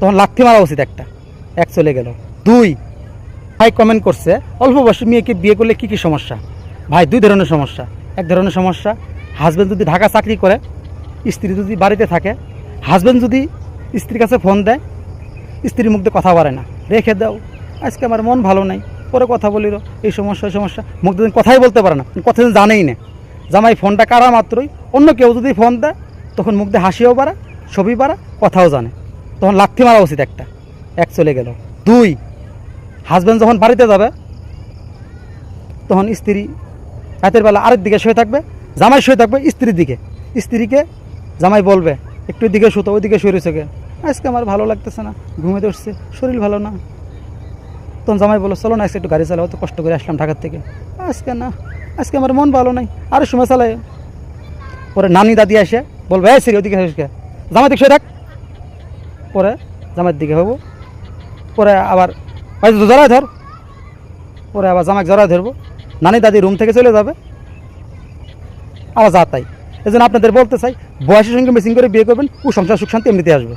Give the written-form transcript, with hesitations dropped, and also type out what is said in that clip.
তখন লাথি মারা উচিত একটা। এক চলে গেল। 2 ভাই কমেন্ট করছে অল্প বয়সী মেয়েকে বিয়ে করলে কী কী সমস্যা। ভাই 2 ধরনের সমস্যা। এক ধরনের সমস্যা, হাজব্যান্ড যদি ঢাকা চাকরি করে, স্ত্রী যদি বাড়িতে থাকে, হাজব্যান্ড যদি স্ত্রীর কাছে ফোন দেয়, স্ত্রীর মুখ দিয়ে কথা বলে না, রেখে দাও, আজকে আমার মন ভালো নাই, পরে কথা বলিল, এই সমস্যা ওই সমস্যা, মুখ দিয়ে কথাই বলতে পারে না, কথা জানেই না। জামাই ফোনটা কারা মাত্রই অন্য কেউ যদি ফোন দেয়, তখন মুখ দিয়ে হাসিও পারে, ছবি পারে, কথাও জানে, তখন লাথি মারা উচিত একটা। এক চলে গেল। 2 হাজব্যান্ড যখন বাড়িতে যাবে, তখন স্ত্রী রাতের বেলা আরেক দিকে শুয়ে থাকবে, জামাই শুয়ে থাকবে স্ত্রীর দিকে। স্ত্রীকে জামাই বলবে একটু দিকে শুতো, ওই দিকে শুয়ে রয়েছে, আজকে আমার ভালো লাগতেছে না, ঘুমিয়ে উঠছে, শরীর ভালো না। তখন জামাই বলো চলো না আজকে একটু গাড়ি চালাও, তো কষ্ট করে আসলাম ঢাকার থেকে, আজকে না, আজকে আমার মন ভালো নাই, আরও সময় চালাই। পরে নানি দাদি আসে বলবে এই সেরি ওদিকে আসে, জামাই দিকে শুয়ে থাক। পরে জামাইয়ের দিকে হবো, পরে আবার জড়ায় ধর, পরে আবার জামাইকে জড়ায় ধরবো, নানি দাদি রুম থেকে চলে যাবে, আবার যা তাই। এই জন্য আপনাদের বলতে চাই, বয়সের সঙ্গে মিসিং করে বিয়ে করবেন, সংসার সুখ শান্তি এমনিতে আসবে।